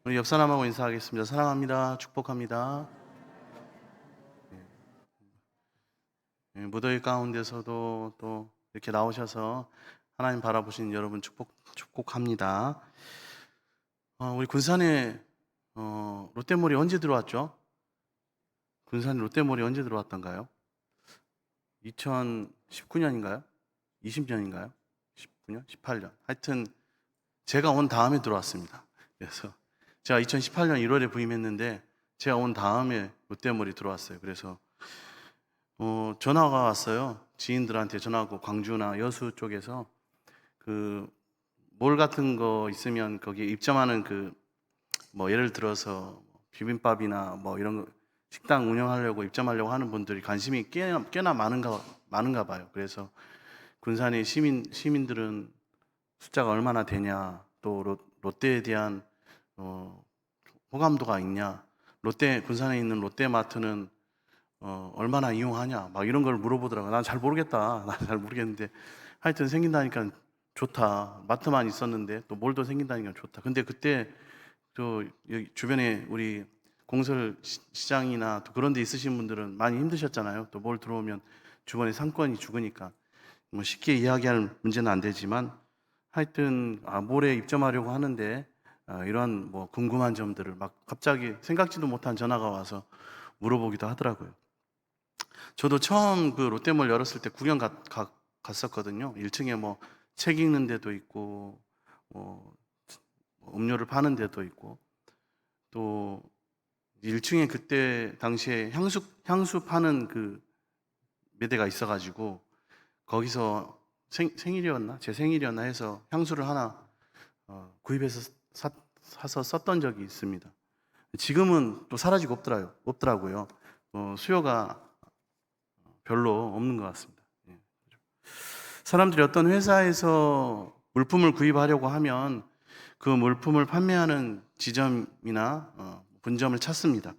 우리 옆 사람하고 인사하겠습니다. 사랑합니다. 축복합니다. 무더위 가운데서도 또 이렇게 나오셔서 하나님 바라보시는 여러분 축복합니다. 우리 군산에 롯데몰이 언제 들어왔죠? 군산에 롯데몰이 언제 들어왔던가요? 2019년인가요? 20년인가요? 19년? 18년? 하여튼 제가 온 다음에 들어왔습니다. 그래서 제가 2018년 1월에 부임했는데 제가 온 다음에 롯데몰이 들어왔어요. 그래서 전화가 왔어요. 지인들한테 전화하고 광주나 여수 쪽에서 그 몰 같은 거 있으면 거기에 입점하는 뭐 예를 들어서 비빔밥이나 뭐 이런 거 식당 운영하려고 입점하려고 하는 분들이 관심이 꽤나 많은가 봐요. 그래서 군산의 시민들은 숫자가 얼마나 되냐, 또 롯데에 대한 호감도가 있냐, 군산에 있는 롯데마트는 얼마나 이용하냐, 막 이런 걸 물어보더라고요. 난 잘 모르겠다. 난 잘 모르겠는데 하여튼 생긴다니까 좋다. 마트만 있었는데 또 몰도 생긴다니까 좋다. 근데 그때 여기 주변에 우리 공설 시장이나 또 그런 데 있으신 분들은 많이 힘드셨잖아요. 또 몰 들어오면 주변에 상권이 죽으니까 뭐 쉽게 이야기할 문제는 안 되지만 하여튼 몰에 입점하려고 하는데 이러한 뭐 궁금한 점들을 막 갑자기 생각지도 못한 전화가 와서 물어보기도 하더라고요. 저도 처음 그 롯데몰 열었을 때 구경 갔었거든요. 1층에 뭐 책 읽는 데도 있고 뭐 음료를 파는 데도 있고 또 1층에 그때 당시에 향수 파는 몇 대가 있어가지고 거기서 생일이었나? 제 생일이었나 해서 향수를 하나 구입해서 사서 썼던 적이 있습니다. 지금은 또 사라지고 없더라고요. 수요가 별로 없는 것 같습니다. 예. 사람들이 어떤 회사에서 물품을 구입하려고 하면 그 물품을 판매하는 지점이나 분점을 찾습니다.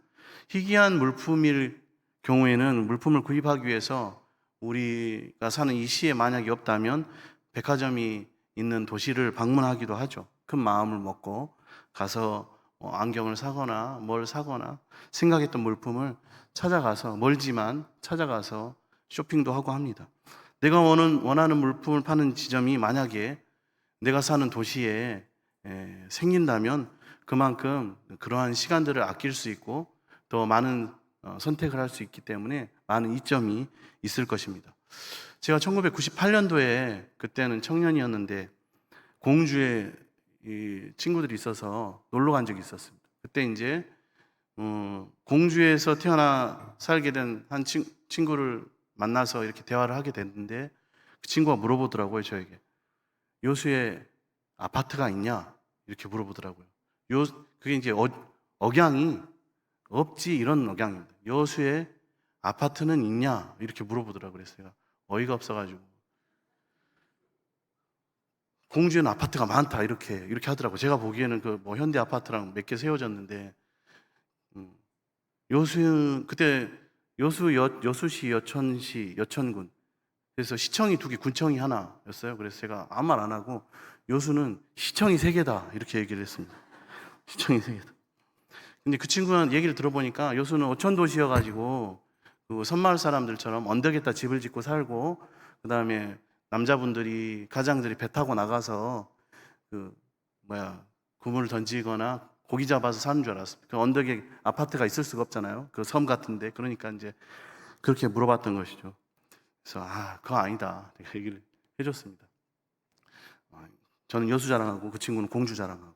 희귀한 물품일 경우에는 물품을 구입하기 위해서 우리가 사는 이 시에 만약에 없다면 백화점이 있는 도시를 방문하기도 하죠. 큰 마음을 먹고 가서 안경을 사거나 뭘 사거나 생각했던 물품을 찾아가서 멀지만 찾아가서 쇼핑도 하고 합니다. 내가 원하는 물품을 파는 지점이 만약에 내가 사는 도시에 생긴다면 그만큼 그러한 시간들을 아낄 수 있고 더 많은 선택을 할 수 있기 때문에 많은 이점이 있을 것입니다. 제가 1998년도에 그때는 청년이었는데 공주에 이 친구들이 있어서 놀러 간 적이 있었습니다. 그때 이제 공주에서 태어나 살게 된 한 친구를 만나서 이렇게 대화를 하게 됐는데 그 친구가 물어보더라고요, 저에게. 요수에 아파트가 있냐? 이렇게 물어보더라고요. 그게 이제 억양이 없지 이런 억양입니다. 여수에 아파트는 있냐? 이렇게 물어보더라고요. 그래서 제가 어이가 없어가지고 공주에는 아파트가 많다 이렇게 하더라고요. 제가 보기에는 뭐 현대 아파트랑 몇 개 세워졌는데 그때 여수시, 여천시, 여천군 그래서 시청이 2개, 군청이 하나였어요. 그래서 제가 아무 말 안 하고 여수는 시청이 3개다 이렇게 얘기를 했습니다. 시청이 3개다. 근데 그 친구는 얘기를 들어보니까 여수는 어촌도시여가지고 그 섬마을 사람들처럼 언덕에다 집을 짓고 살고 그 다음에 남자분들이 가장들이 배 타고 나가서 그물을 던지거나 고기 잡아서 사는 줄 알았어요. 그 언덕에 아파트가 있을 수가 없잖아요. 그 섬 같은데. 그러니까 이제 그렇게 물어봤던 것이죠. 그래서 그거 아니다. 내가 얘기를 해줬습니다. 저는 여수 자랑하고 그 친구는 공주 자랑하고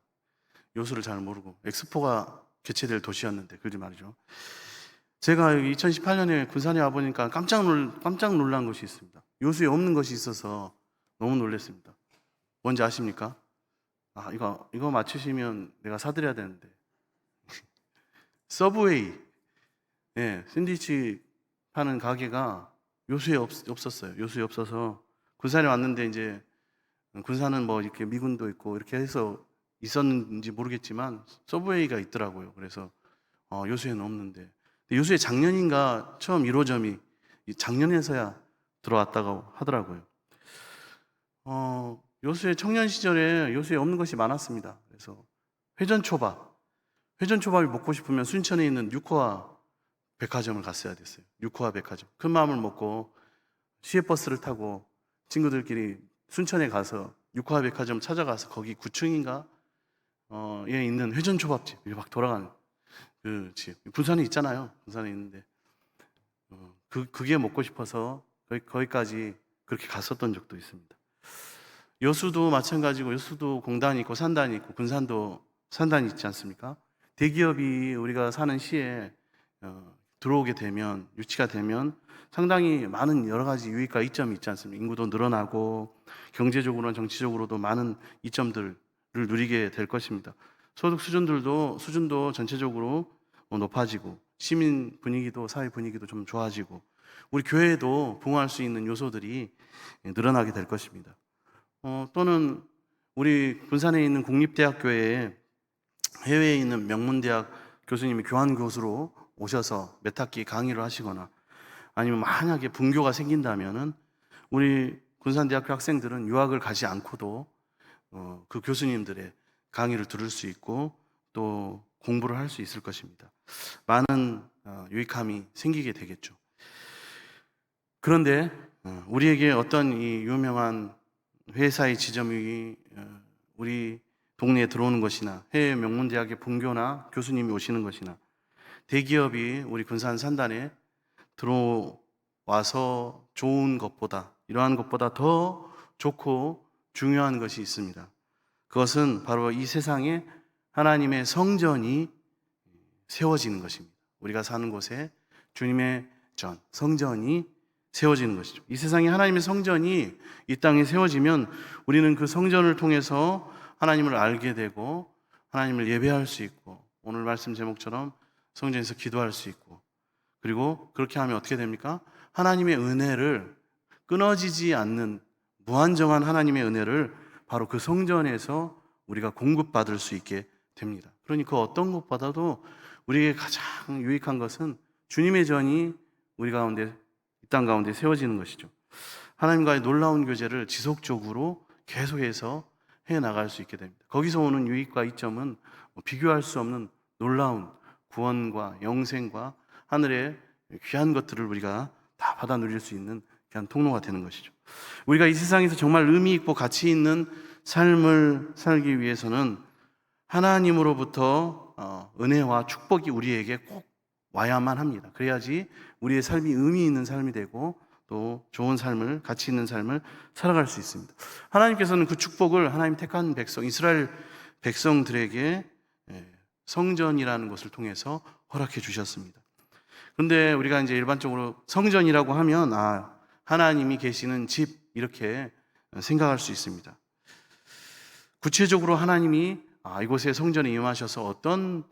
여수를 잘 모르고 엑스포가 개최될 도시였는데 그러지 말이죠. 제가 2018년에 군산에 와보니까 깜짝 놀란 것이 있습니다. 여수에 없는 것이 있어서 너무 놀랐습니다. 뭔지 아십니까? 이거 맞추시면 내가 사드려야 되는데. 서브웨이. 네, 샌드위치 파는 가게가 여수에 없었어요. 여수에 없어서 군산에 왔는데 이제 군산은 뭐 이렇게 미군도 있고 이렇게 해서 있었는지 모르겠지만 서브웨이가 있더라고요. 그래서 여수에는 없는데 여수에 작년인가 처음 1호점이 작년에서야 들어왔다고 하더라고요. 여수에 청년 시절에 여수에 없는 것이 많았습니다. 그래서 회전초밥 회전초밥이 먹고 싶으면 순천에 있는 육화 백화점을 갔어야 됐어요. 육화 백화점. 큰 마음을 먹고 시외버스를 타고 친구들끼리 순천에 가서 육화 백화점 찾아가서 거기 9층인가 에 있는 회전초밥집, 막 돌아가는 그 집. 군산에 있잖아요. 군산에 있는데 그게 먹고 싶어서 거기까지 그렇게 갔었던 적도 있습니다. 여수도 마찬가지고, 여수도 공단이 있고 산단이 있고 군산도 산단이 있지 않습니까? 대기업이 우리가 사는 시에 들어오게 되면, 유치가 되면 상당히 많은 여러 가지 유익과 이점이 있지 않습니까? 인구도 늘어나고 경제적으로나 정치적으로도 많은 이점들을 누리게 될 것입니다. 소득 수준도 전체적으로 높아지고, 시민 분위기도, 사회 분위기도 좀 좋아지고, 우리 교회도 부흥할 수 있는 요소들이 늘어나게 될 것입니다. 또는 우리 군산에 있는 국립대학교에 해외에 있는 명문대학 교수님이 교환교수로 오셔서 몇 학기 강의를 하시거나, 아니면 만약에 분교가 생긴다면은 우리 군산대학교 학생들은 유학을 가지 않고도 그 교수님들의 강의를 들을 수 있고 또 공부를 할 수 있을 것입니다. 많은 유익함이 생기게 되겠죠. 그런데 우리에게 어떤 이 유명한 회사의 지점이 우리 동네에 들어오는 것이나, 해외 명문대학의 분교나 교수님이 오시는 것이나, 대기업이 우리 군산 산단에 들어와서 좋은 것보다, 이러한 것보다 더 좋고 중요한 것이 있습니다. 그것은 바로 이 세상에 하나님의 성전이 세워지는 것입니다. 우리가 사는 곳에 주님의 전, 성전이 세워지는 것이죠. 이 세상에 하나님의 성전이 이 땅에 세워지면 우리는 그 성전을 통해서 하나님을 알게 되고 하나님을 예배할 수 있고, 오늘 말씀 제목처럼 성전에서 기도할 수 있고, 그리고 그렇게 하면 어떻게 됩니까? 하나님의 은혜를, 끊어지지 않는 무한정한 하나님의 은혜를 바로 그 성전에서 우리가 공급받을 수 있게 됩니다. 그러니 그 어떤 것보다도 우리에게 가장 유익한 것은 주님의 전이 우리 가운데, 이 땅 가운데 세워지는 것이죠. 하나님과의 놀라운 교제를 지속적으로 계속해서 해나갈 수 있게 됩니다. 거기서 오는 유익과 이점은 비교할 수 없는 놀라운 구원과 영생과 하늘의 귀한 것들을 우리가 다 받아 누릴 수 있는 귀한 통로가 되는 것이죠. 우리가 이 세상에서 정말 의미 있고 가치 있는 삶을 살기 위해서는 하나님으로부터 은혜와 축복이 우리에게 꼭 와야만 합니다. 그래야지 우리의 삶이 의미 있는 삶이 되고 또 좋은 삶을, 가치 있는 삶을 살아갈 수 있습니다. 하나님께서는 그 축복을 하나님 택한 백성, 이스라엘 백성들에게 성전이라는 것을 통해서 허락해 주셨습니다. 그런데 우리가 이제 일반적으로 성전이라고 하면 하나님이 계시는 집, 이렇게 생각할 수 있습니다. 구체적으로 하나님이 이곳에 성전에 임하셔서 어떤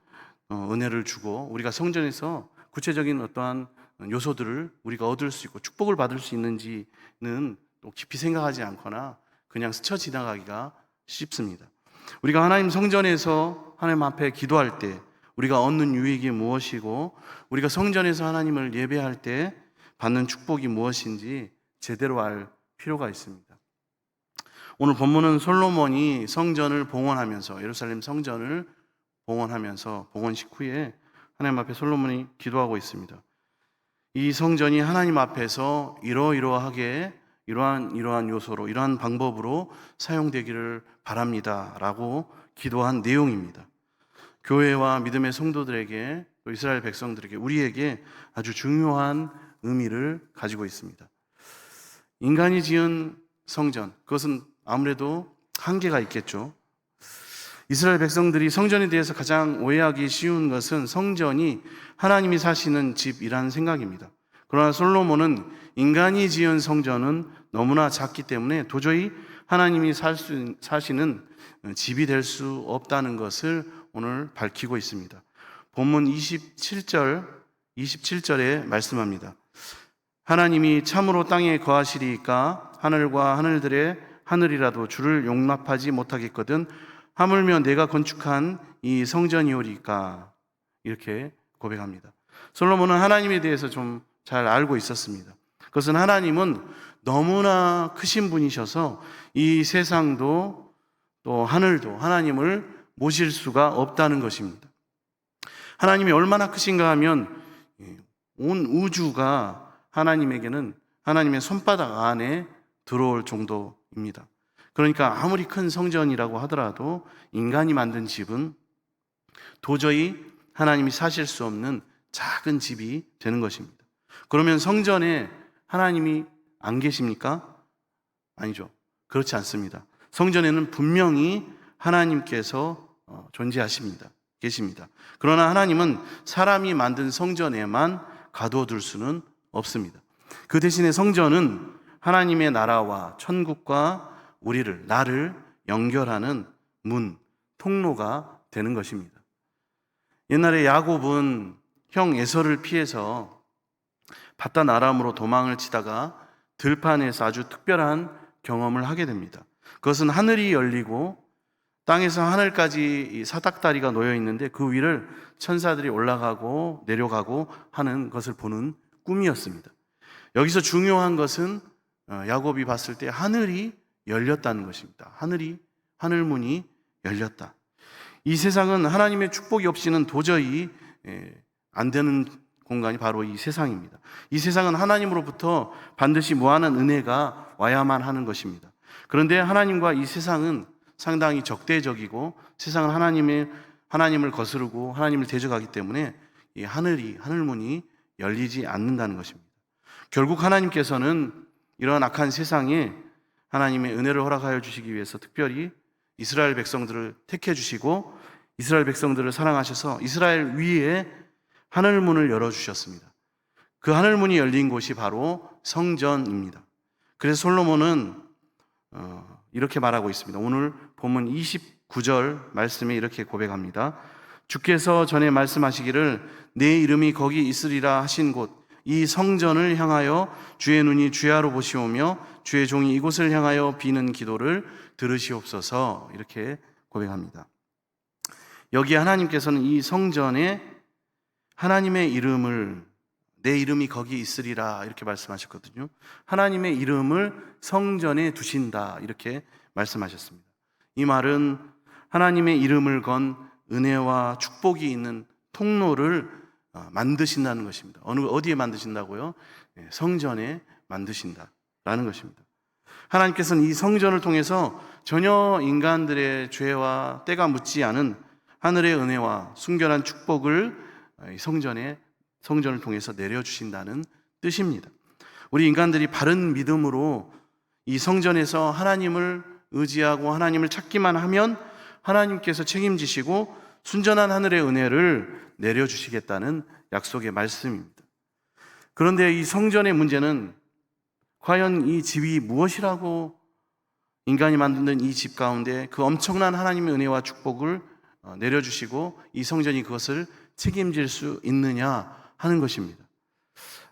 은혜를 주고 우리가 성전에서 구체적인 어떠한 요소들을 우리가 얻을 수 있고 축복을 받을 수 있는지는 또 깊이 생각하지 않거나 그냥 스쳐 지나가기가 쉽습니다. 우리가 하나님 성전에서 하나님 앞에 기도할 때 우리가 얻는 유익이 무엇이고, 우리가 성전에서 하나님을 예배할 때 받는 축복이 무엇인지 제대로 알 필요가 있습니다. 오늘 본문은 솔로몬이 성전을 봉헌하면서, 예루살렘 성전을 봉헌하면서, 봉헌 직후에 하나님 앞에 솔로몬이 기도하고 있습니다. 이 성전이 하나님 앞에서 이러이러하게 이러한 요소로, 이러한 방법으로 사용되기를 바랍니다 라고 기도한 내용입니다. 교회와 믿음의 성도들에게, 또 이스라엘 백성들에게, 우리에게 아주 중요한 의미를 가지고 있습니다. 인간이 지은 성전, 그것은 아무래도 한계가 있겠죠. 이스라엘 백성들이 성전에 대해서 가장 오해하기 쉬운 것은 성전이 하나님이 사시는 집이라는 생각입니다. 그러나 솔로몬은 인간이 지은 성전은 너무나 작기 때문에 도저히 하나님이 사시는 집이 될 수 없다는 것을 오늘 밝히고 있습니다. 본문 27절에 말씀합니다. 하나님이 참으로 땅에 거하시리이까 하늘과 하늘이라도 주를 용납하지 못하겠거든 하물며 내가 건축한 이 성전이오리까, 이렇게 고백합니다. 솔로몬은 하나님에 대해서 좀 잘 알고 있었습니다. 그것은 하나님은 너무나 크신 분이셔서 이 세상도 또 하늘도 하나님을 모실 수가 없다는 것입니다. 하나님이 얼마나 크신가 하면 온 우주가 하나님에게는 하나님의 손바닥 안에 들어올 정도입니다. 그러니까 아무리 큰 성전이라고 하더라도 인간이 만든 집은 도저히 하나님이 사실 수 없는 작은 집이 되는 것입니다. 그러면 성전에 하나님이 안 계십니까? 아니죠. 그렇지 않습니다. 성전에는 분명히 하나님께서 존재하십니다. 계십니다. 그러나 하나님은 사람이 만든 성전에만 가둬둘 수는 없습니다. 그 대신에 성전은 하나님의 나라와 천국과 나를 연결하는 문, 통로가 되는 것입니다. 옛날에 야곱은 형 에서를 피해서 바단 아람으로 도망을 치다가 들판에서 아주 특별한 경험을 하게 됩니다. 그것은 하늘이 열리고 땅에서 하늘까지 사닥다리가 놓여 있는데 그 위를 천사들이 올라가고 내려가고 하는 것을 보는 꿈이었습니다. 여기서 중요한 것은 야곱이 봤을 때 하늘이 열렸다는 것입니다. 하늘문이 열렸다. 이 세상은 하나님의 축복이 없이는 도저히 안 되는 공간이 바로 이 세상입니다. 이 세상은 하나님으로부터 반드시 무한한 은혜가 와야만 하는 것입니다. 그런데 하나님과 이 세상은 상당히 적대적이고 세상은 하나님을 거스르고 하나님을 대적하기 때문에 이 하늘문이 열리지 않는다는 것입니다. 결국 하나님께서는 이러한 악한 세상에 하나님의 은혜를 허락하여 주시기 위해서 특별히 이스라엘 백성들을 택해 주시고 이스라엘 백성들을 사랑하셔서 이스라엘 위에 하늘문을 열어주셨습니다. 그 하늘문이 열린 곳이 바로 성전입니다. 그래서 솔로몬은 이렇게 말하고 있습니다. 오늘 본문 29절 말씀에 이렇게 고백합니다. 주께서 전에 말씀하시기를 내 이름이 거기 있으리라 하신 곳 이 성전을 향하여 주의 눈이 주야로 보시오며 주의 종이 이곳을 향하여 비는 기도를 들으시옵소서 이렇게 고백합니다. 여기 하나님께서는 이 성전에 하나님의 이름을 내 이름이 거기 있으리라 이렇게 말씀하셨거든요. 하나님의 이름을 성전에 두신다 이렇게 말씀하셨습니다. 이 말은 하나님의 이름을 건 은혜와 축복이 있는 통로를 만드신다는 것입니다. 어디에 만드신다고요? 성전에 만드신다라는 것입니다. 하나님께서는 이 성전을 통해서 전혀 인간들의 죄와 때가 묻지 않은 하늘의 은혜와 순결한 축복을 성전을 통해서 내려주신다는 뜻입니다. 우리 인간들이 바른 믿음으로 이 성전에서 하나님을 의지하고 하나님을 찾기만 하면 하나님께서 책임지시고 순전한 하늘의 은혜를 내려주시겠다는 약속의 말씀입니다. 그런데 이 성전의 문제는 과연 이 집이 무엇이라고 인간이 만든 이 집 가운데 그 엄청난 하나님의 은혜와 축복을 내려주시고 이 성전이 그것을 책임질 수 있느냐 하는 것입니다.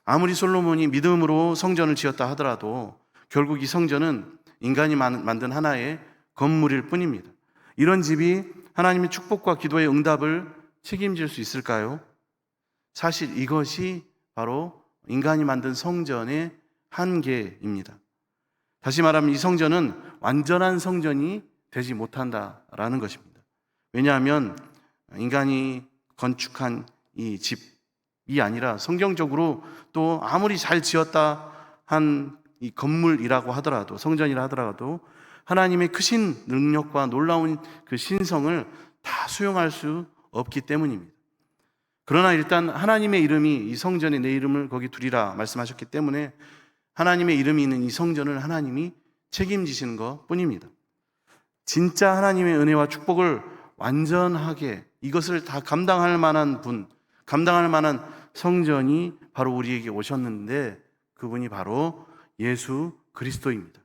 아무리 솔로몬이 믿음으로 성전을 지었다 하더라도 결국 이 성전은 인간이 만든 하나의 건물일 뿐입니다. 이런 집이 하나님의 축복과 기도의 응답을 책임질 수 있을까요? 사실 이것이 바로 인간이 만든 성전의 한계입니다. 다시 말하면 이 성전은 완전한 성전이 되지 못한다라는 것입니다. 왜냐하면 인간이 건축한 이 집이 아니라 성경적으로 또 아무리 잘 지었다 한 이 건물이라고 하더라도 성전이라 하더라도 하나님의 크신 능력과 놀라운 그 신성을 다 수용할 수 없기 때문입니다. 그러나 일단 하나님의 이름이 이 성전에 내 이름을 거기 두리라 말씀하셨기 때문에 하나님의 이름이 있는 이 성전을 하나님이 책임지시는 것 뿐입니다. 진짜 하나님의 은혜와 축복을 완전하게 이것을 다 감당할 만한 감당할 만한 성전이 바로 우리에게 오셨는데 그분이 바로 예수 그리스도입니다.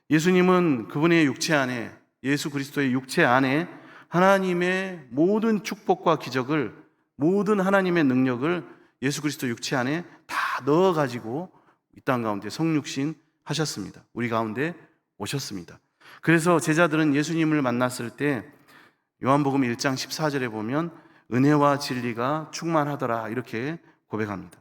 예수님은 그분의 육체 안에 예수 그리스도의 육체 안에 하나님의 모든 축복과 기적을 모든 하나님의 능력을 예수 그리스도 육체 안에 다 넣어가지고 이 땅 가운데 성육신 하셨습니다. 우리 가운데 오셨습니다. 그래서 제자들은 예수님을 만났을 때 요한복음 1장 14절에 보면 은혜와 진리가 충만하더라 이렇게 고백합니다.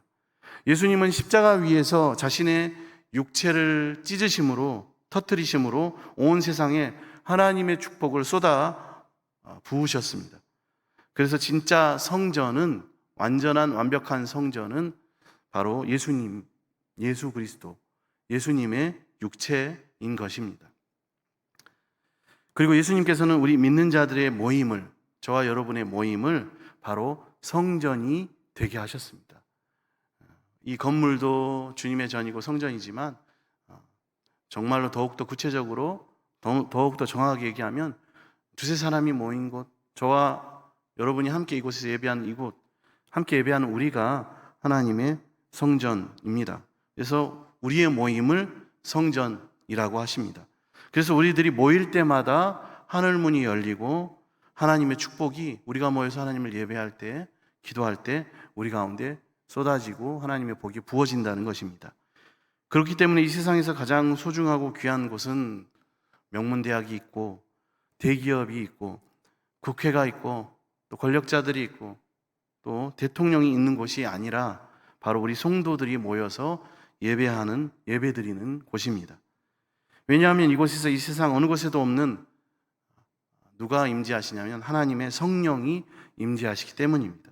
예수님은 십자가 위에서 자신의 육체를 찢으심으로 터뜨리심으로 온 세상에 하나님의 축복을 쏟아 부으셨습니다. 그래서 진짜 성전은, 완전한 완벽한 성전은 바로 예수님, 예수 그리스도, 예수님의 육체인 것입니다. 그리고 예수님께서는 우리 믿는 자들의 모임을, 저와 여러분의 모임을 바로 성전이 되게 하셨습니다. 이 건물도 주님의 전이고 성전이지만 정말로 더욱더 구체적으로 더욱더 정확하게 얘기하면 두세 사람이 모인 곳, 저와 여러분이 함께 이곳에서 예배하는 이곳, 함께 예배하는 우리가 하나님의 성전입니다. 그래서 우리의 모임을 성전이라고 하십니다. 그래서 우리들이 모일 때마다 하늘문이 열리고 하나님의 축복이, 우리가 모여서 하나님을 예배할 때, 기도할 때 우리 가운데 쏟아지고 하나님의 복이 부어진다는 것입니다. 그렇기 때문에 이 세상에서 가장 소중하고 귀한 곳은 명문대학이 있고 대기업이 있고 국회가 있고 또 권력자들이 있고 또 대통령이 있는 곳이 아니라 바로 우리 성도들이 모여서 예배하는, 예배드리는 곳입니다. 왜냐하면 이곳에서 이 세상 어느 곳에도 없는, 누가 임재하시냐면 하나님의 성령이 임재하시기 때문입니다.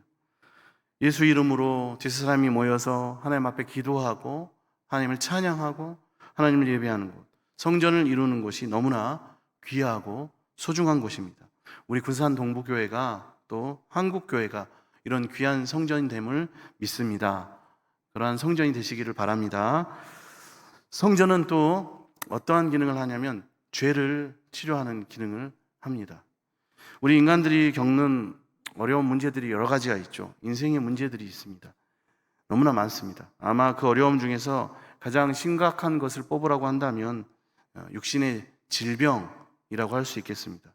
예수 이름으로 두세 사람이 모여서 하나님 앞에 기도하고 하나님을 찬양하고 하나님을 예배하는 곳, 성전을 이루는 곳이 너무나 귀하고 소중한 곳입니다. 우리 군산 동부교회가 또 한국교회가 이런 귀한 성전됨을 믿습니다. 그러한 성전이 되시기를 바랍니다. 성전은 또 어떠한 기능을 하냐면 죄를 치료하는 기능을 합니다. 우리 인간들이 겪는 어려운 문제들이 여러 가지가 있죠. 인생의 문제들이 있습니다. 너무나 많습니다. 아마 그 어려움 중에서 가장 심각한 것을 뽑으라고 한다면 육신의 질병이라고 할 수 있겠습니다.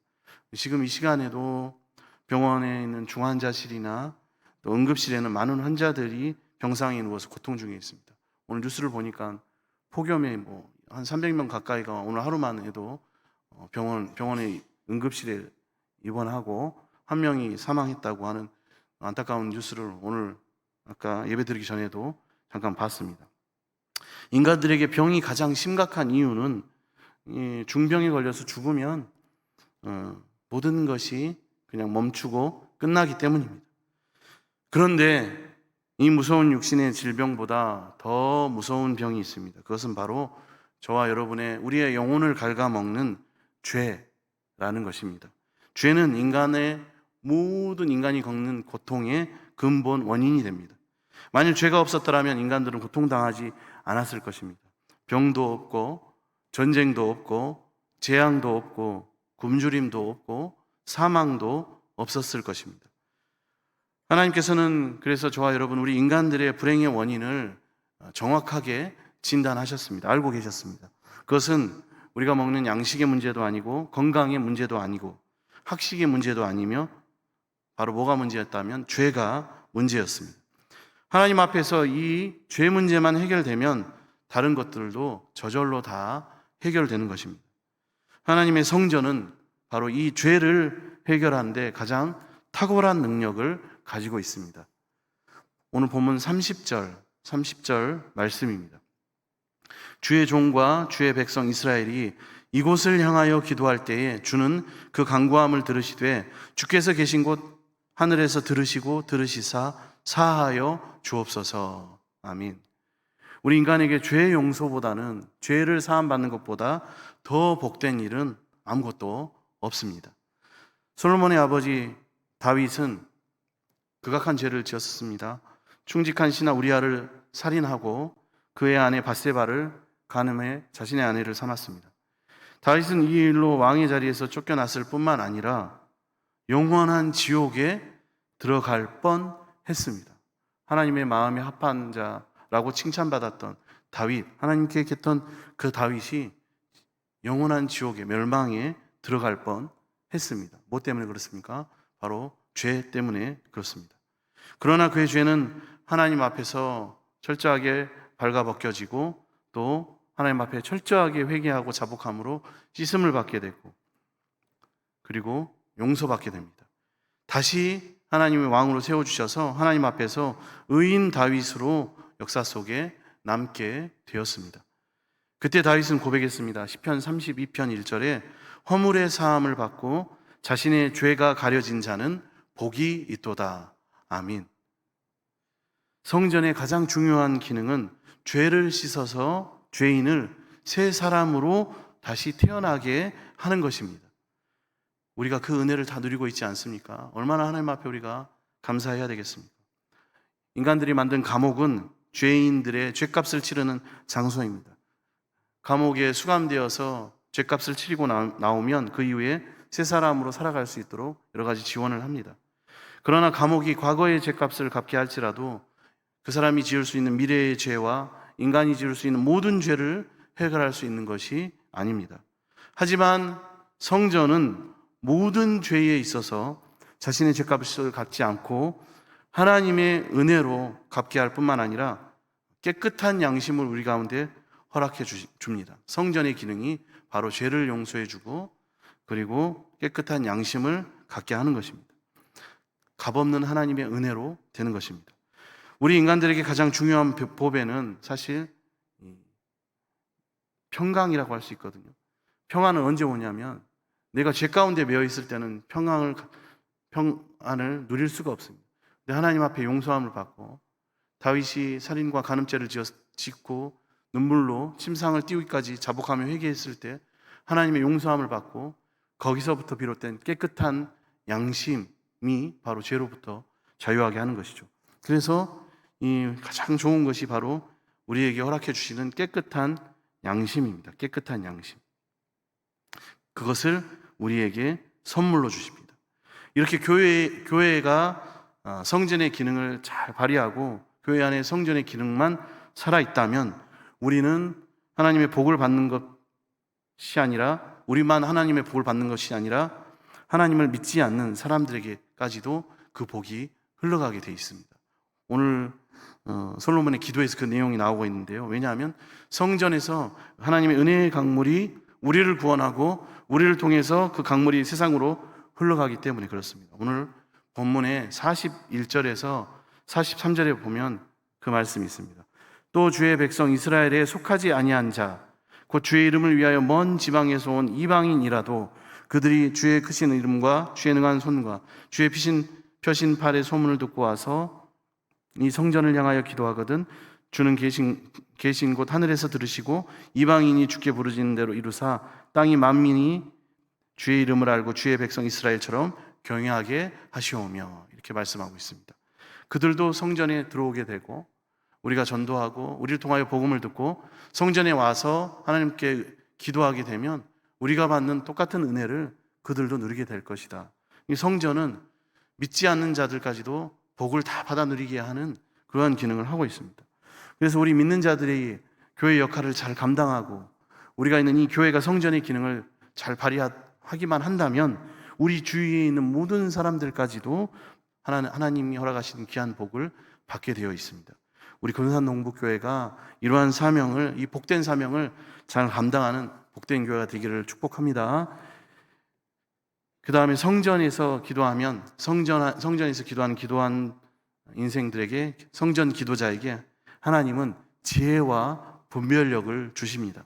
지금 이 시간에도 병원에 있는 중환자실이나 또 응급실에는 많은 환자들이 병상에 누워서 고통 중에 있습니다. 오늘 뉴스를 보니까 폭염에 한 300명 가까이가 오늘 하루만 해도 병원의 응급실에 입원하고 한 명이 사망했다고 하는 안타까운 뉴스를 오늘 아까 예배드리기 전에도 잠깐 봤습니다. 인간들에게 병이 가장 심각한 이유는 중병에 걸려서 죽으면 모든 것이 그냥 멈추고 끝나기 때문입니다. 그런데 이 무서운 육신의 질병보다 더 무서운 병이 있습니다. 그것은 바로 저와 여러분의, 우리의 영혼을 갉아먹는 죄라는 것입니다. 죄는 모든 인간이 겪는 고통의 근본 원인이 됩니다. 만일 죄가 없었더라면 인간들은 고통당하지 않았을 것입니다. 병도 없고 전쟁도 없고 재앙도 없고 굶주림도 없고 사망도 없었을 것입니다. 하나님께서는 그래서 저와 여러분, 우리 인간들의 불행의 원인을 정확하게 진단하셨습니다. 알고 계셨습니다. 그것은 우리가 먹는 양식의 문제도 아니고 건강의 문제도 아니고 학식의 문제도 아니며 바로 뭐가 문제였다면 죄가 문제였습니다. 하나님 앞에서 이 죄 문제만 해결되면 다른 것들도 저절로 다 해결되는 것입니다. 하나님의 성전은 바로 이 죄를 해결하는 데 가장 탁월한 능력을 가지고 있습니다. 오늘 본문 30절 말씀입니다. 주의 종과 주의 백성 이스라엘이 이곳을 향하여 기도할 때에 주는 그 간구함을 들으시되 주께서 계신 곳 하늘에서 들으시고 들으시사 사하여 주옵소서. 아멘. 우리 인간에게 죄의 용서보다는, 죄를 사함받는 것보다 더 복된 일은 아무것도 없습니다. 솔로몬의 아버지 다윗은 극악한 죄를 지었습니다. 충직한 신하 우리아를 살인하고 그의 아내 밧세바를 간음해 자신의 아내를 삼았습니다. 다윗은 이 일로 왕의 자리에서 쫓겨났을 뿐만 아니라 영원한 지옥에 들어갈 뻔했습니다. 하나님의 마음에 합한 자라고 칭찬받았던 다윗, 하나님께 겠던 그 다윗이 영원한 지옥에, 멸망에 들어갈 뻔했습니다. 뭐 때문에 그렇습니까? 바로 죄 때문에 그렇습니다. 그러나 그의 죄는 하나님 앞에서 철저하게 발가벗겨지고 또 하나님 앞에 철저하게 회개하고 자복함으로 씻음을 받게 되고 그리고 용서받게 됩니다. 다시 하나님의 왕으로 세워주셔서 하나님 앞에서 의인 다윗으로 역사 속에 남게 되었습니다. 그때 다윗은 고백했습니다. 시편 32편 1절에 허물의 사함을 받고 자신의 죄가 가려진 자는 복이 있도다. 아민. 성전의 가장 중요한 기능은 죄를 씻어서 죄인을 새 사람으로 다시 태어나게 하는 것입니다. 우리가 그 은혜를 다 누리고 있지 않습니까? 얼마나 하나님 앞에 우리가 감사해야 되겠습니까? 인간들이 만든 감옥은 죄인들의 죄값을 치르는 장소입니다. 감옥에 수감되어서 죄값을 치르고 나오면 그 이후에 새 사람으로 살아갈 수 있도록 여러 가지 지원을 합니다. 그러나 감옥이 과거의 죄값을 갚게 할지라도 그 사람이 지을 수 있는 미래의 죄와 인간이 지을 수 있는 모든 죄를 해결할 수 있는 것이 아닙니다. 하지만 성전은 모든 죄에 있어서 자신의 죄값을 갚지 않고 하나님의 은혜로 갚게 할 뿐만 아니라 깨끗한 양심을 우리 가운데 허락해 줍니다. 성전의 기능이 바로 죄를 용서해 주고 그리고 깨끗한 양심을 갖게 하는 것입니다. 값없는 하나님의 은혜로 되는 것입니다. 우리 인간들에게 가장 중요한 보배는 사실 평강이라고 할 수 있거든요. 평안은 언제 오냐면 내가 죄 가운데 매여 있을 때는 평안을 누릴 수가 없습니다. 근데 하나님 앞에 용서함을 받고 다윗이 살인과 간음죄를 짓고 눈물로 침상을 띄우기까지 자복하며 회개했을 때 하나님의 용서함을 받고 거기서부터 비롯된 깨끗한 양심이 바로 죄로부터 자유하게 하는 것이죠. 그래서 이 가장 좋은 것이 바로 우리에게 허락해 주시는 깨끗한 양심입니다. 깨끗한 양심. 그것을 우리에게 선물로 주십니다. 이렇게 교회가 성전의 기능을 잘 발휘하고 교회 안에 성전의 기능만 살아있다면 우리는 하나님의 복을 받는 것이 아니라 우리만 하나님의 복을 받는 것이 아니라 하나님을 믿지 않는 사람들에게까지도 그 복이 흘러가게 돼 있습니다. 오늘 솔로몬의 기도에서 그 내용이 나오고 있는데요. 왜냐하면 성전에서 하나님의 은혜의 강물이 우리를 구원하고 우리를 통해서 그 강물이 세상으로 흘러가기 때문에 그렇습니다. 오늘 본문의 41절에서 43절에 보면 그 말씀이 있습니다. 또 주의 백성 이스라엘에 속하지 아니한 자, 곧 주의 이름을 위하여 먼 지방에서 온 이방인이라도 그들이 주의 크신 이름과 주의 능한 손과 주의 펴신 팔의 소문을 듣고 와서 이 성전을 향하여 기도하거든 주는 계신 곳 하늘에서 들으시고 이방인이 주께 부르짖는 대로 이루사 땅이 만민이 주의 이름을 알고 주의 백성 이스라엘처럼 경외하게 하시오며 이렇게 말씀하고 있습니다. 그들도 성전에 들어오게 되고 우리가 전도하고 우리를 통하여 복음을 듣고 성전에 와서 하나님께 기도하게 되면 우리가 받는 똑같은 은혜를 그들도 누리게 될 것이다. 이 성전은 믿지 않는 자들까지도 복을 다 받아 누리게 하는 그러한 기능을 하고 있습니다. 그래서 우리 믿는 자들이 교회 역할을 잘 감당하고 우리가 있는 이 교회가 성전의 기능을 잘 발휘하기만 한다면 우리 주위에 있는 모든 사람들까지도 하나님이 허락하신 귀한 복을 받게 되어 있습니다. 우리 근산농북교회가 이러한 사명을, 이 복된 사명을 잘 감당하는 복된 교회가 되기를 축복합니다. 그 다음에 성전에서 기도하면 성전에서 기도한 인생들에게, 성전 기도자에게 하나님은 지혜와 분별력을 주십니다.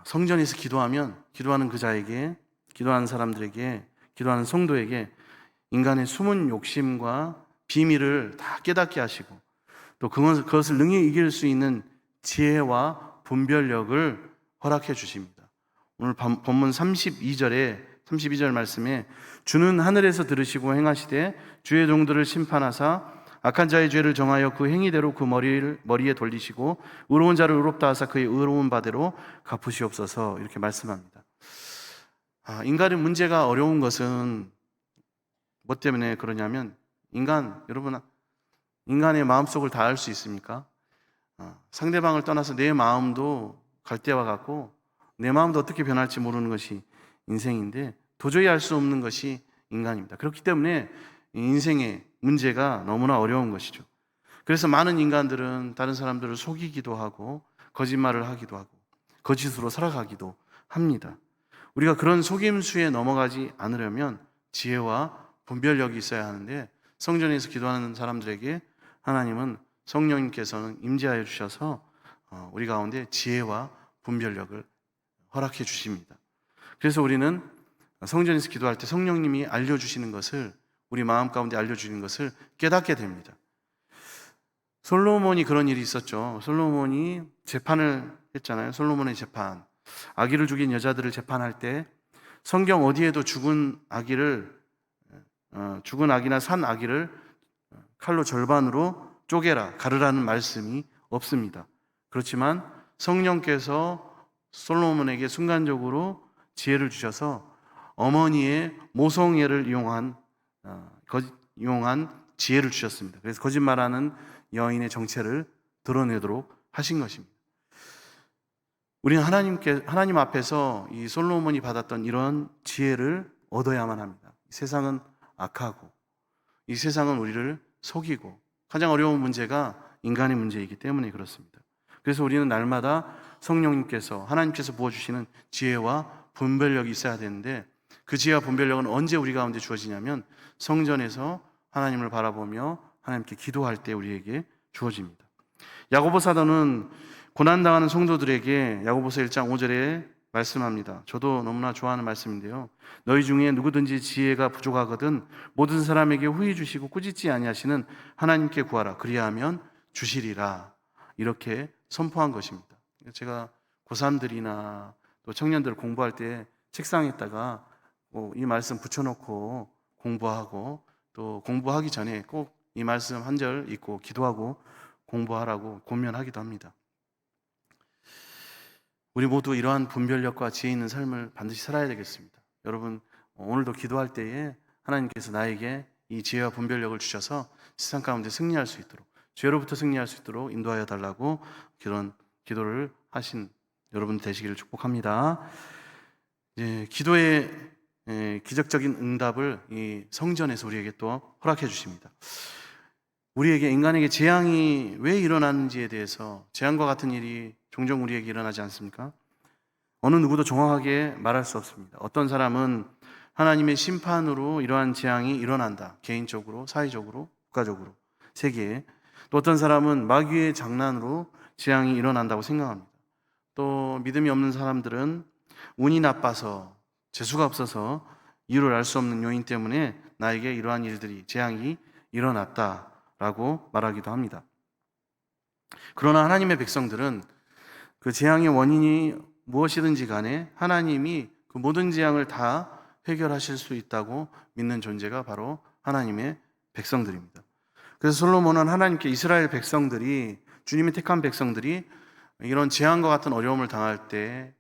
성전에서 기도하는 그 자에게, 기도하는 사람들에게, 기도하는 성도에게 인간의 숨은 욕심과 비밀을 다 깨닫게 하시고 또 그것을 능히 이길 수 있는 지혜와 분별력을 허락해 주십니다. 오늘 본문 32절 말씀에 주는 하늘에서 들으시고 행하시되 주의 종들을 심판하사 악한 자의 죄를 정하여 그 행위대로 그 머리에 돌리시고 의로운 자를 의롭다 하사 그의 의로운 바대로 갚으시옵소서 이렇게 말씀합니다. 인간의 문제가 어려운 것은 뭐 때문에 그러냐면 여러분 인간의 마음속을 다 알 수 있습니까? 상대방을 떠나서 내 마음도 갈대와 같고 내 마음도 어떻게 변할지 모르는 것이 인생인데 도저히 알 수 없는 것이 인간입니다. 그렇기 때문에 인생의 문제가 너무나 어려운 것이죠. 그래서 많은 인간들은 다른 사람들을 속이기도 하고 거짓말을 하기도 하고 거짓으로 살아가기도 합니다. 우리가 그런 속임수에 넘어가지 않으려면 지혜와 분별력이 있어야 하는데 성전에서 기도하는 사람들에게 하나님은 성령님께서는 임재하여 주셔서 우리 가운데 지혜와 분별력을 허락해 주십니다. 그래서 우리는 성전에서 기도할 때 성령님이 알려주시는 것을, 우리 마음 가운데 알려주시는 것을 깨닫게 됩니다. 솔로몬이 그런 일이 있었죠. 솔로몬이 재판을 했잖아요. 솔로몬의 재판. 아기를 죽인 여자들을 재판할 때 성경 어디에도 죽은 아기나 산 아기를 칼로 절반으로 쪼개라, 가르라는 말씀이 없습니다. 그렇지만 성령께서 솔로몬에게 순간적으로 지혜를 주셔서 어머니의 모성애를 이용한 지혜를 주셨습니다. 그래서 거짓말하는 여인의 정체를 드러내도록 하신 것입니다. 우리는 하나님 앞에서 이 솔로몬이 받았던 이런 지혜를 얻어야만 합니다. 이 세상은 악하고, 이 세상은 우리를 속이고, 가장 어려운 문제가 인간의 문제이기 때문에 그렇습니다. 그래서 우리는 날마다 성령님께서, 하나님께서 부어주시는 지혜와 분별력이 있어야 되는데, 그 지혜와 분별력은 언제 우리 가운데 주어지냐면 성전에서 하나님을 바라보며 하나님께 기도할 때 우리에게 주어집니다. 야고보 사도는 고난당하는 성도들에게 야고보서 1장 5절에 말씀합니다. 저도 너무나 좋아하는 말씀인데요. 너희 중에 누구든지 지혜가 부족하거든 모든 사람에게 후히 주시고 꾸짖지 아니하시는 하나님께 구하라. 그리하면 주시리라. 이렇게 선포한 것입니다. 제가 고3들이나 또 청년들 공부할 때 책상에다가 이 말씀 붙여놓고 공부하고, 또 공부하기 전에 꼭 이 말씀 한 절 읽고 기도하고 공부하라고 권면하기도 합니다. 우리 모두 이러한 분별력과 지혜 있는 삶을 반드시 살아야 되겠습니다. 여러분, 오늘도 기도할 때에 하나님께서 나에게 이 지혜와 분별력을 주셔서 세상 가운데 승리할 수 있도록, 죄로부터 승리할 수 있도록 인도하여 달라고 그런 기도를 하신 여러분 되시기를 축복합니다. 기도의 기적적인 응답을 이 성전에서 우리에게 또 허락해 주십니다. 우리에게, 인간에게 재앙이 왜 일어나는지에 대해서, 재앙과 같은 일이 종종 우리에게 일어나지 않습니까? 어느 누구도 정확하게 말할 수 없습니다. 어떤 사람은 하나님의 심판으로 이러한 재앙이 일어난다. 개인적으로, 사회적으로, 국가적으로, 세계에. 또 어떤 사람은 마귀의 장난으로 재앙이 일어난다고 생각합니다. 또 믿음이 없는 사람들은 운이 나빠서, 재수가 없어서, 이유를 알 수 없는 요인 때문에 나에게 이러한 일들이, 재앙이 일어났다라고 말하기도 합니다. 그러나 하나님의 백성들은 그 재앙의 원인이 무엇이든지 간에 하나님이 그 모든 재앙을 다 해결하실 수 있다고 믿는 존재가 바로 하나님의 백성들입니다. 그래서 솔로몬은 하나님께 이스라엘 백성들이, 주님이 택한 백성들이 이런 재앙과 같은 어려움을 당할 때,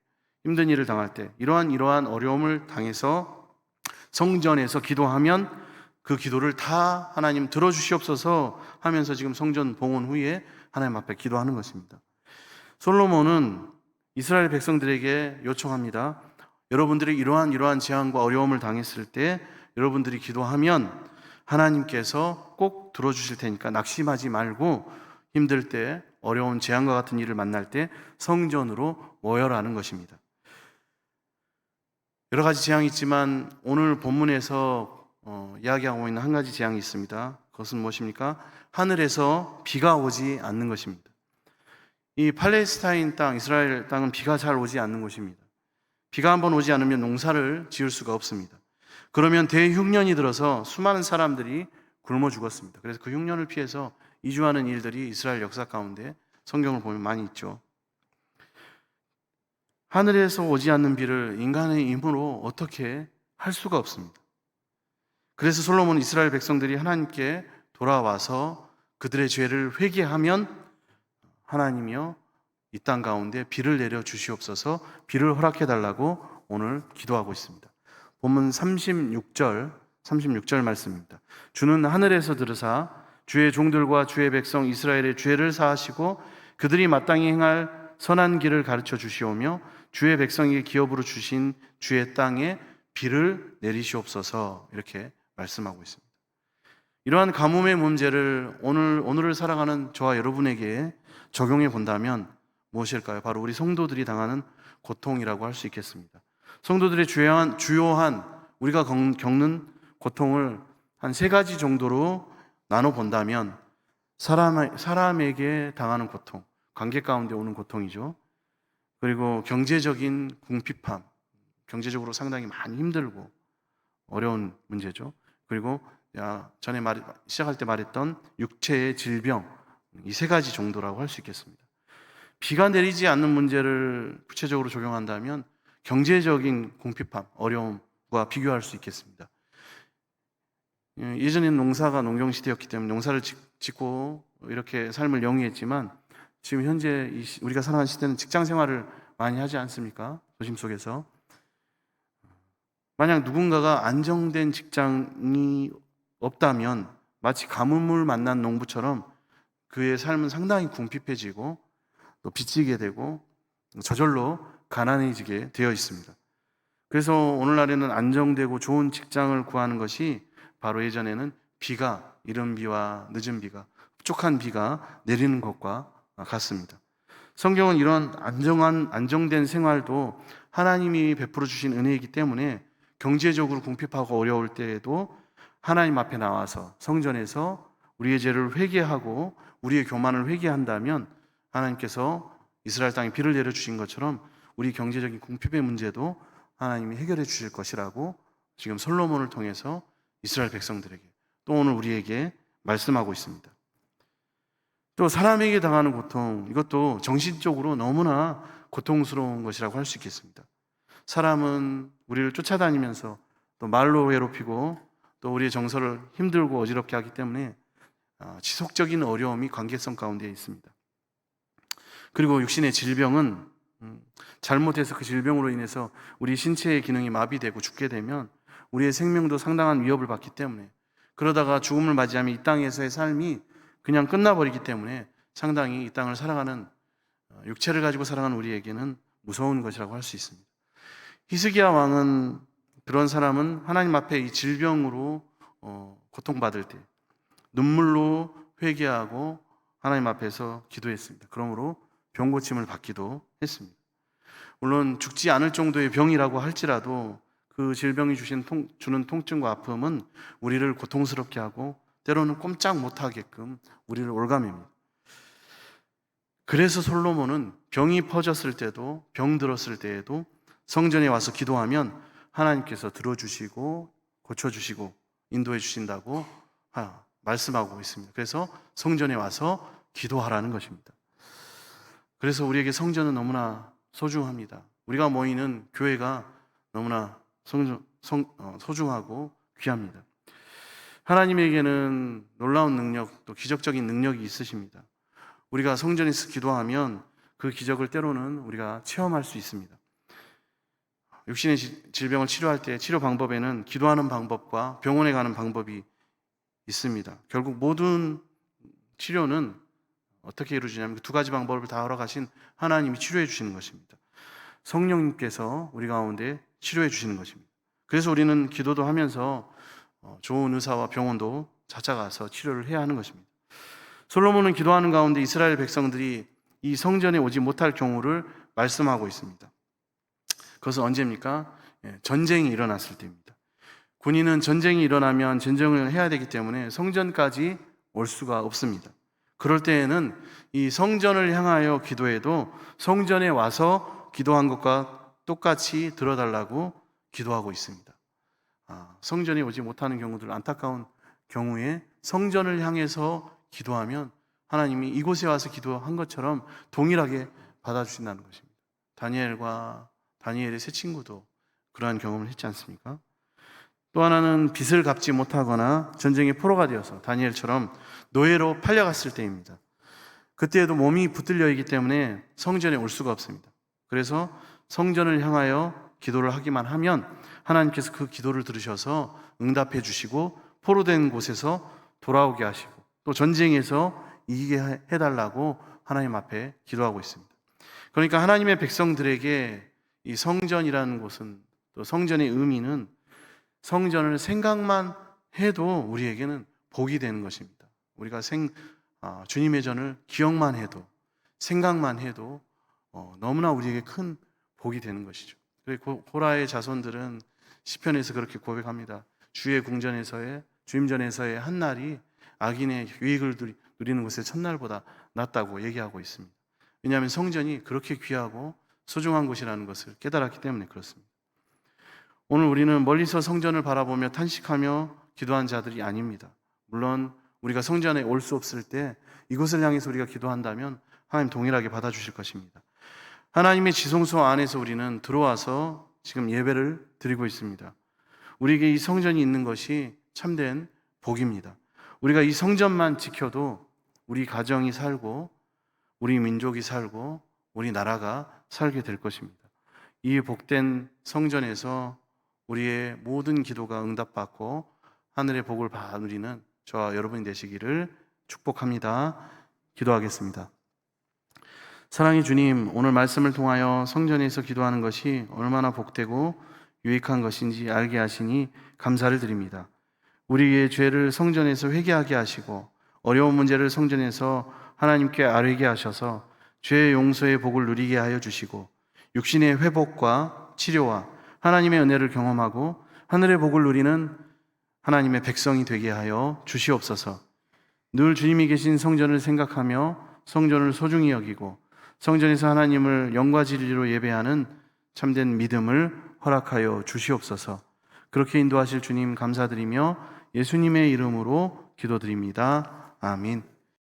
힘든 일을 당할 때, 이러한 어려움을 당해서 성전에서 기도하면 그 기도를 다 하나님 들어주시옵소서 하면서 지금 성전 봉헌 후에 하나님 앞에 기도하는 것입니다. 솔로몬은 이스라엘 백성들에게 요청합니다. 여러분들이 이러한 재앙과 어려움을 당했을 때 여러분들이 기도하면 하나님께서 꼭 들어주실 테니까 낙심하지 말고, 힘들 때, 어려운 재앙과 같은 일을 만날 때 성전으로 모여라는 것입니다. 여러 가지 재앙이 있지만 오늘 본문에서 이야기하고 있는 한 가지 재앙이 있습니다. 그것은 무엇입니까? 하늘에서 비가 오지 않는 것입니다. 이 팔레스타인 땅, 이스라엘 땅은 비가 잘 오지 않는 곳입니다. 비가 한번 오지 않으면 농사를 지을 수가 없습니다. 그러면 대흉년이 들어서 수많은 사람들이 굶어 죽었습니다. 그래서 그 흉년을 피해서 이주하는 일들이 이스라엘 역사 가운데 성경을 보면 많이 있죠. 하늘에서 오지 않는 비를 인간의 힘으로 어떻게 할 수가 없습니다. 그래서 솔로몬은 이스라엘 백성들이 하나님께 돌아와서 그들의 죄를 회개하면 하나님이여 이 땅 가운데 비를 내려 주시옵소서, 비를 허락해 달라고 오늘 기도하고 있습니다. 본문 36절 말씀입니다. 주는 하늘에서 들으사 주의 종들과 주의 백성 이스라엘의 죄를 사하시고 그들이 마땅히 행할 선한 길을 가르쳐 주시오며 주의 백성에게 기업으로 주신 주의 땅에 비를 내리시옵소서, 이렇게 말씀하고 있습니다. 이러한 가뭄의 문제를 오늘을 살아가는 저와 여러분에게 적용해 본다면 무엇일까요? 바로 우리 성도들이 당하는 고통이라고 할 수 있겠습니다. 성도들의 주요한 우리가 겪는 고통을 한 세 가지 정도로 나눠 본다면, 사람에게 당하는 고통, 관계 가운데 오는 고통이죠. 그리고 경제적인 궁핍함, 경제적으로 상당히 많이 힘들고 어려운 문제죠. 그리고 전에 시작할 때 말했던 육체의 질병, 이 세 가지 정도라고 할 수 있겠습니다. 비가 내리지 않는 문제를 구체적으로 적용한다면 경제적인 궁핍함, 어려움과 비교할 수 있겠습니다. 예전에는 농사가 농경시대였기 때문에 농사를 짓고 이렇게 삶을 영위했지만 지금 현재 우리가 살아가는 시대는 직장 생활을 많이 하지 않습니까? 도심 속에서. 만약 누군가가 안정된 직장이 없다면 마치 가뭄을 만난 농부처럼 그의 삶은 상당히 궁핍해지고 또 빚지게 되고 저절로 가난해지게 되어 있습니다. 그래서 오늘날에는 안정되고 좋은 직장을 구하는 것이 바로 예전에는 비가, 이른 비와 늦은 비가, 흡족한 비가 내리는 것과 같습니다. 성경은 이런 안정된 생활도 하나님이 베풀어 주신 은혜이기 때문에 경제적으로 궁핍하고 어려울 때에도 하나님 앞에 나와서 성전에서 우리의 죄를 회개하고 우리의 교만을 회개한다면 하나님께서 이스라엘 땅에 비를 내려주신 것처럼 우리 경제적인 궁핍의 문제도 하나님이 해결해 주실 것이라고 지금 솔로몬을 통해서 이스라엘 백성들에게 또 오늘 우리에게 말씀하고 있습니다. 또 사람에게 당하는 고통, 이것도 정신적으로 너무나 고통스러운 것이라고 할 수 있겠습니다. 사람은 우리를 쫓아다니면서 또 말로 괴롭히고 또 우리의 정서를 힘들고 어지럽게 하기 때문에 지속적인 어려움이 관계성 가운데 있습니다. 그리고 육신의 질병은 잘못해서 그 질병으로 인해서 우리 신체의 기능이 마비되고 죽게 되면 우리의 생명도 상당한 위협을 받기 때문에 그러다가 죽음을 맞이하면 이 땅에서의 삶이 그냥 끝나버리기 때문에 상당히 이 땅을 살아가는 육체를 가지고 살아가는 우리에게는 무서운 것이라고 할 수 있습니다. 히스기야 왕은 그런 사람은 하나님 앞에 이 질병으로 고통받을 때 눈물로 회개하고 하나님 앞에서 기도했습니다. 그러므로 병고침을 받기도 했습니다. 물론 죽지 않을 정도의 병이라고 할지라도 그 질병이 주는 통증과 아픔은 우리를 고통스럽게 하고 때로는 꼼짝 못하게끔 우리를 올가맵니다. 그래서 솔로몬은 병이 퍼졌을 때도 병들었을 때에도 성전에 와서 기도하면 하나님께서 들어주시고 고쳐주시고 인도해 주신다고 말씀하고 있습니다. 그래서 성전에 와서 기도하라는 것입니다. 그래서 우리에게 성전은 너무나 소중합니다. 우리가 모이는 교회가 너무나 소중하고 귀합니다. 하나님에게는 놀라운 능력, 또 기적적인 능력이 있으십니다. 우리가 성전에서 기도하면 그 기적을 때로는 우리가 체험할 수 있습니다. 육신의 질병을 치료할 때 치료 방법에는 기도하는 방법과 병원에 가는 방법이 있습니다. 결국 모든 치료는 어떻게 이루어지냐면 그 두 가지 방법을 다 허락하신 하나님이 치료해 주시는 것입니다. 성령님께서 우리 가운데 치료해 주시는 것입니다. 그래서 우리는 기도도 하면서 좋은 의사와 병원도 찾아가서 치료를 해야 하는 것입니다. 솔로몬은 기도하는 가운데 이스라엘 백성들이 이 성전에 오지 못할 경우를 말씀하고 있습니다. 그것은 언제입니까? 전쟁이 일어났을 때입니다. 군인은 전쟁이 일어나면 전쟁을 해야 되기 때문에 성전까지 올 수가 없습니다. 그럴 때에는 이 성전을 향하여 기도해도 성전에 와서 기도한 것과 똑같이 들어달라고 기도하고 있습니다. 성전에 오지 못하는 경우들, 안타까운 경우에 성전을 향해서 기도하면 하나님이 이곳에 와서 기도한 것처럼 동일하게 받아주신다는 것입니다. 다니엘의 세 친구도 그러한 경험을 했지 않습니까? 또 하나는 빚을 갚지 못하거나 전쟁의 포로가 되어서 다니엘처럼 노예로 팔려갔을 때입니다. 그때에도 몸이 붙들려 있기 때문에 성전에 올 수가 없습니다. 그래서 성전을 향하여 기도를 하기만 하면 하나님께서 그 기도를 들으셔서 응답해 주시고 포로된 곳에서 돌아오게 하시고 또 전쟁에서 이기게 해달라고 하나님 앞에 기도하고 있습니다. 그러니까 하나님의 백성들에게 이 성전이라는 곳은 또 성전의 의미는 성전을 생각만 해도 우리에게는 복이 되는 것입니다. 우리가 주님의 전을 기억만 해도 생각만 해도 너무나 우리에게 큰 복이 되는 것이죠. 그리고 고라의 자손들은 시편에서 그렇게 고백합니다. 주의 궁전에서의 주임전에서의 한 날이 악인의 유익을 누리는 것의 첫날보다 낫다고 얘기하고 있습니다. 왜냐하면 성전이 그렇게 귀하고 소중한 곳이라는 것을 깨달았기 때문에 그렇습니다. 오늘 우리는 멀리서 성전을 바라보며 탄식하며 기도한 자들이 아닙니다. 물론 우리가 성전에 올 수 없을 때 이곳을 향해서 우리가 기도한다면 하나님 동일하게 받아주실 것입니다. 하나님의 지성소 안에서 우리는 들어와서 지금 예배를 드리고 있습니다. 우리에게 이 성전이 있는 것이 참된 복입니다. 우리가 이 성전만 지켜도 우리 가정이 살고 우리 민족이 살고 우리 나라가 살게 될 것입니다. 이 복된 성전에서 우리의 모든 기도가 응답받고 하늘의 복을 누리는 저와 여러분이 되시기를 축복합니다. 기도하겠습니다. 사랑의 주님, 오늘 말씀을 통하여 성전에서 기도하는 것이 얼마나 복되고 유익한 것인지 알게 하시니 감사를 드립니다. 우리의 죄를 성전에서 회개하게 하시고 어려운 문제를 성전에서 하나님께 아뢰게 하셔서 죄의 용서의 복을 누리게 하여 주시고 육신의 회복과 치료와 하나님의 은혜를 경험하고 하늘의 복을 누리는 하나님의 백성이 되게 하여 주시옵소서. 늘 주님이 계신 성전을 생각하며 성전을 소중히 여기고 성전에서 하나님을 영과 진리로 예배하는 참된 믿음을 허락하여 주시옵소서. 그렇게 인도하실 주님 감사드리며 예수님의 이름으로 기도드립니다. 아멘.